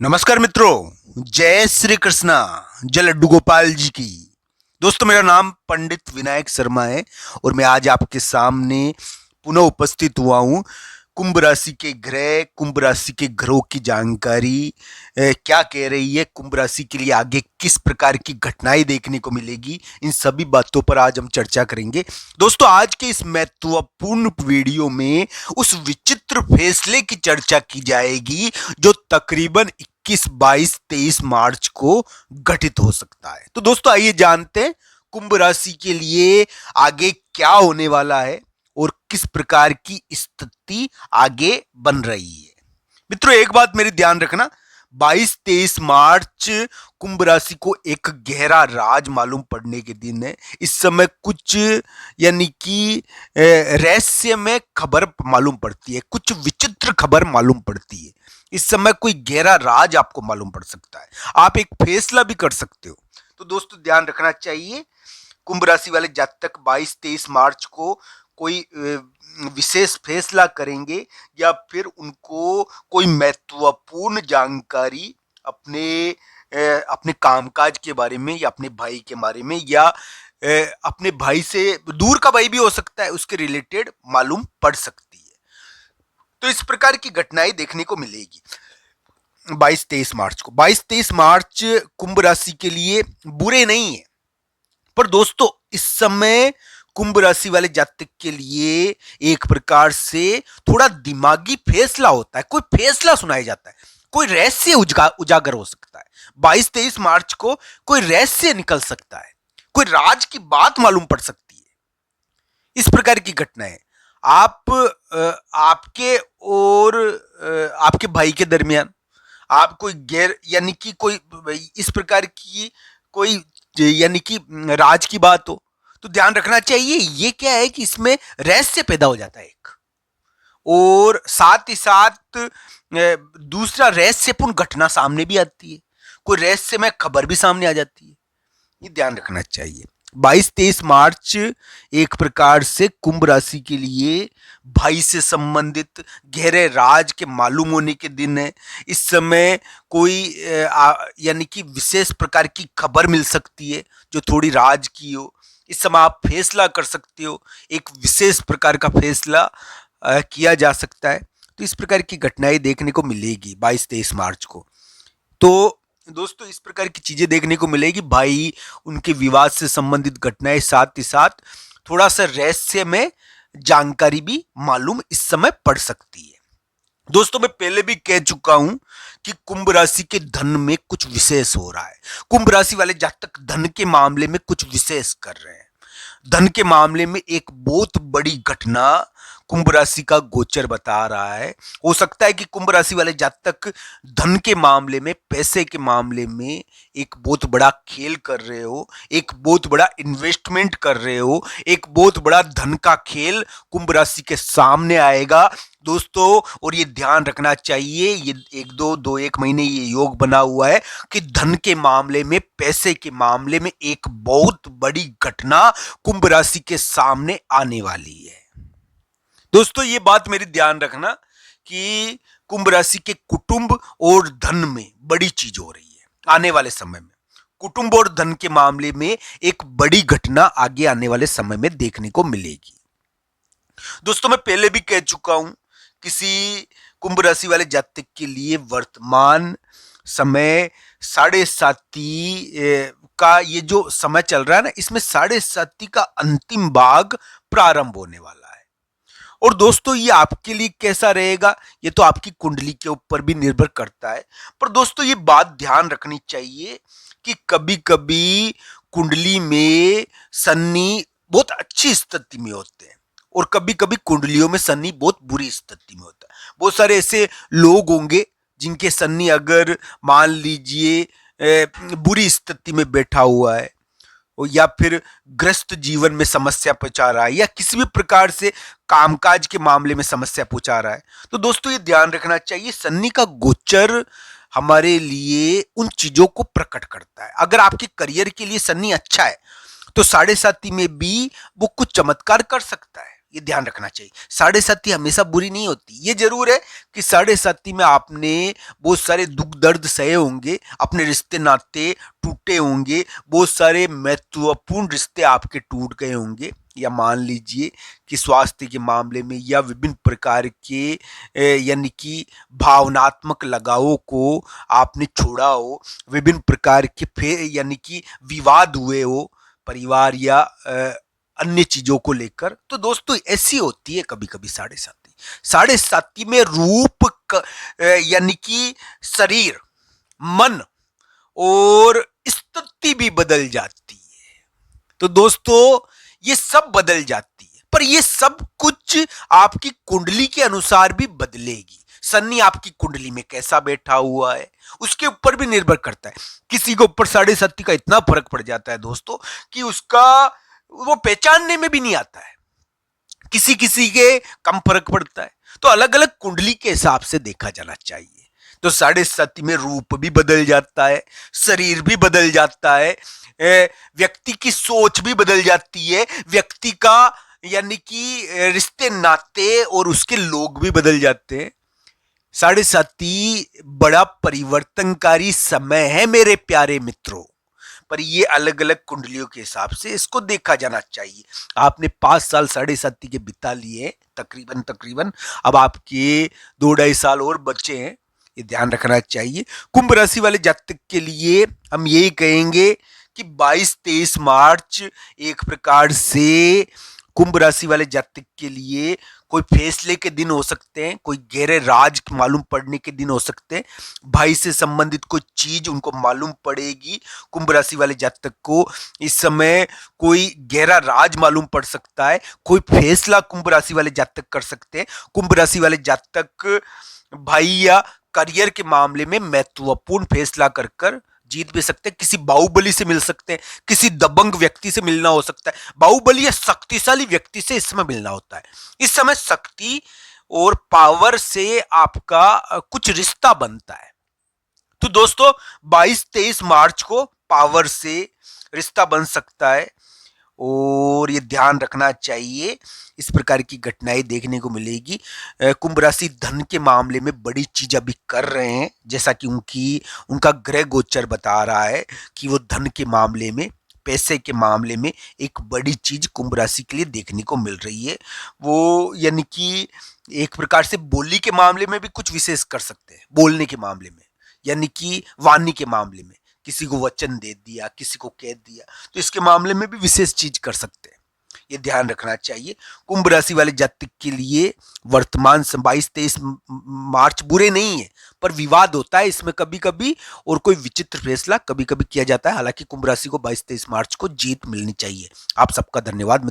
नमस्कार मित्रों, जय श्री कृष्णा। जय लड्डू गोपाल जी की। दोस्तों, मेरा नाम पंडित विनायक शर्मा है और मैं आज आपके सामने पुनः उपस्थित हुआ हूँ। कुंभ राशि के ग्रह, कुंभ राशि के ग्रहों की जानकारी क्या कह रही है, कुंभ राशि के लिए आगे किस प्रकार की घटनाएं देखने को मिलेगी, इन सभी बातों पर आज हम चर्चा करेंगे। दोस्तों, आज के इस महत्वपूर्ण वीडियो में उस विचित्र फैसले की चर्चा की जाएगी जो तकरीबन 21, 22, 23 मार्च को घटित हो सकता है। तो दोस्तों, आइए जानते हैं कुंभ राशि के लिए आगे क्या होने वाला है और किस प्रकार की स्थिति आगे बन रही है। मित्रों, एक बात मेरी ध्यान रखना, 22-23 मार्च कुंभ राशि को एक गहरा राज मालूम पड़ने के दिन है। इस समय कुछ यानी कि रहस्य में खबर मालूम पड़ती है, कुछ विचित्र खबर मालूम पड़ती है। इस समय कोई गहरा राज आपको मालूम पड़ सकता है, आप एक फैसला भी कर सकते हो। तो दोस्तों, ध्यान रखना चाहिए, कुंभ राशि वाले जातक 22-23 मार्च को कोई विशेष फैसला करेंगे या फिर उनको कोई महत्वपूर्ण जानकारी अपने अपने कामकाज के बारे में या अपने भाई के बारे में या अपने भाई से दूर का भाई भी हो सकता है, उसके रिलेटेड मालूम पड़ सकती है। तो इस प्रकार की घटनाएं देखने को मिलेगी 22-23 मार्च को। 22-23 मार्च कुंभ राशि के लिए बुरे नहीं है, पर दोस्तों इस समय कुंभ राशि वाले जातक के लिए एक प्रकार से थोड़ा दिमागी फैसला होता है, कोई फैसला सुनाया जाता है, कोई रहस्य उजागर हो सकता है। 22-23 मार्च को कोई रहस्य निकल सकता है, कोई राज की बात मालूम पड़ सकती है। इस प्रकार की घटनाएं आप आपके और आपके भाई के दरमियान आप कोई गैर यानी कि कोई इस प्रकार की कोई यानी कि राज की बात हो तो ध्यान रखना चाहिए। ये क्या है कि इसमें रहस्य पैदा हो जाता है एक, और साथ ही साथ दूसरा रहस्यपूर्ण घटना सामने भी आती है, कोई रहस्य में खबर भी सामने आ जाती है। ये ध्यान रखना चाहिए। 22-23 मार्च एक प्रकार से कुंभ राशि के लिए भाई से संबंधित गहरे राज के मालूम होने के दिन है। इस समय कोई यानी कि विशेष प्रकार की खबर मिल सकती है जो थोड़ी राज की हो। इस समय आप फैसला कर सकते हो, एक विशेष प्रकार का फैसला किया जा सकता है। तो इस प्रकार की घटनाएं देखने को मिलेगी 22-23 मार्च को। तो दोस्तों, इस प्रकार की चीजें देखने को मिलेगी, भाई उनके विवाद से संबंधित घटनाएं, साथ ही साथ थोड़ा सा रहस्य में जानकारी भी मालूम इस समय पड़ सकती है। दोस्तों, मैं पहले भी कह चुका हूं कि कुंभ राशि के धन में कुछ विशेष हो रहा है। कुंभ राशि वाले जातक धन के मामले में कुछ विशेष कर रहे हैं। धन के मामले में एक बहुत बड़ी घटना कुंभ राशि का गोचर बता रहा है। हो सकता है कि कुंभ राशि वाले जातक धन के मामले में, पैसे के मामले में एक बहुत बड़ा खेल कर रहे हो, एक बहुत बड़ा इन्वेस्टमेंट कर रहे हो, एक बहुत बड़ा धन का खेल कुंभ राशि के सामने आएगा दोस्तों। और ये ध्यान रखना चाहिए, ये एक महीने ये योग बना हुआ है कि धन के मामले में, पैसे के मामले में एक बहुत बड़ी घटना कुंभ राशि के सामने आने वाली है। दोस्तों, ये बात मेरी ध्यान रखना कि कुंभ राशि के कुटुंब और धन में बड़ी चीज हो रही है आने वाले समय में। कुटुंब और धन के मामले में एक बड़ी घटना आगे आने वाले समय में देखने को मिलेगी। दोस्तों, मैं पहले भी कह चुका हूं, किसी कुंभ राशि वाले जातक के लिए वर्तमान समय साढ़े साती का ये जो समय चल रहा है ना, इसमें साढ़े साती का अंतिम भाग प्रारंभ होने वाला है। और दोस्तों, ये आपके लिए कैसा रहेगा ये तो आपकी कुंडली के ऊपर भी निर्भर करता है। पर दोस्तों, ये बात ध्यान रखनी चाहिए कि कभी कभी कुंडली में शनि बहुत अच्छी स्थिति में होते हैं और कभी कभी कुंडलियों में शनि बहुत बुरी स्थिति में होता है। बहुत सारे ऐसे लोग होंगे जिनके शनि अगर मान लीजिए बुरी स्थिति में बैठा हुआ है या फिर ग्रस्त जीवन में समस्या पहुंचा रहा है या किसी भी प्रकार से कामकाज के मामले में समस्या पहुंचा रहा है, तो दोस्तों ये ध्यान रखना चाहिए, शनि का गोचर हमारे लिए उन चीजों को प्रकट करता है। अगर आपके करियर के लिए शनि अच्छा है तो साढ़े साती में भी वो कुछ चमत्कार कर सकता है। ये ध्यान रखना चाहिए। साढ़े साथी हमेशा बुरी नहीं होती। ये जरूर है कि साढ़े साथी में आपने बहुत सारे दुख दर्द सहे होंगे, अपने रिश्ते नाते टूटे होंगे, बहुत सारे महत्वपूर्ण रिश्ते आपके टूट गए होंगे, या मान लीजिए कि स्वास्थ्य के मामले में या विभिन्न प्रकार के यानी कि भावनात्मक लगावों को आपने छोड़ा हो, विभिन्न प्रकार के फिर यानी कि विवाद हुए हो परिवार या अन्य चीजों को लेकर। तो दोस्तों ऐसी होती है कभी कभी साढ़े साथी। साढ़े साथी में रूप यानी कि शरीर, मन और स्थिति भी बदल जाती है। तो दोस्तों ये सब बदल जाती है, पर ये सब कुछ आपकी कुंडली के अनुसार भी बदलेगी। शनि आपकी कुंडली में कैसा बैठा हुआ है उसके ऊपर भी निर्भर करता है। किसी के ऊपर साढ़े साथी का इतना फर्क पड़ जाता है दोस्तों कि उसका वो पहचानने में भी नहीं आता है। किसी किसी के कम फर्क पड़ता है। तो अलग अलग कुंडली के हिसाब से देखा जाना चाहिए। तो साढ़े साथी में रूप भी बदल जाता है, शरीर भी बदल जाता है, व्यक्ति की सोच भी बदल जाती है, व्यक्ति का यानी कि रिश्ते नाते और उसके लोग भी बदल जाते हैं। साढ़े साथी बड़ा परिवर्तनकारी समय है मेरे प्यारे मित्रों, पर ये अलग अलग कुंडलियों के हिसाब से इसको देखा जाना चाहिए। आपने 5 साल साढ़े साथी के बिता लिए तकरीबन, अब आपके 2-2.5 साल और बचे हैं, ये ध्यान रखना चाहिए। कुंभ राशि वाले जातक के लिए हम यही कहेंगे कि 22-23 मार्च एक प्रकार से कुंभ राशि वाले जातक के लिए कोई फैसले के दिन हो सकते हैं, कोई गहरे राज मालूम पड़ने के दिन हो सकते हैं। भाई से संबंधित कोई चीज उनको मालूम पड़ेगी। कुंभ राशि वाले जातक को इस समय कोई गहरा राज मालूम पड़ सकता है, कोई फैसला कुंभ राशि वाले जातक कर सकते हैं। कुंभ राशि वाले जातक भाई या करियर के मामले में महत्वपूर्ण फैसला कर जीत भी सकते हैं। किसी बाहुबली से मिल सकते हैं, किसी दबंग व्यक्ति से मिलना हो सकता है। बाहुबली या शक्तिशाली व्यक्ति से इस समय मिलना होता है। इस समय शक्ति और पावर से आपका कुछ रिश्ता बनता है। तो दोस्तों 22-23 मार्च को पावर से रिश्ता बन सकता है और ये ध्यान रखना चाहिए। इस प्रकार की घटनाएं देखने को मिलेगी। कुंभ राशि धन के मामले में बड़ी चीज अभी कर रहे हैं, जैसा कि उनका ग्रह गोचर बता रहा है कि वो धन के मामले में, पैसे के मामले में एक बड़ी चीज कुंभ राशि के लिए देखने को मिल रही है। वो यानी कि एक प्रकार से बोली के मामले में भी कुछ विशेष कर सकते हैं। बोलने के मामले में यानी कि वाणी के मामले में किसी को वचन दे दिया, किसी को कह दिया, तो इसके मामले में भी विशेष चीज कर सकते हैं। ये ध्यान रखना चाहिए। कुंभ राशि वाले जातक के लिए वर्तमान 22-23 मार्च बुरे नहीं है, पर विवाद होता है इसमें कभी कभी और कोई विचित्र फैसला कभी कभी किया जाता है। हालांकि कुंभ राशि को 22-23 मार्च को जीत मिलनी चाहिए। आप सबका धन्यवाद।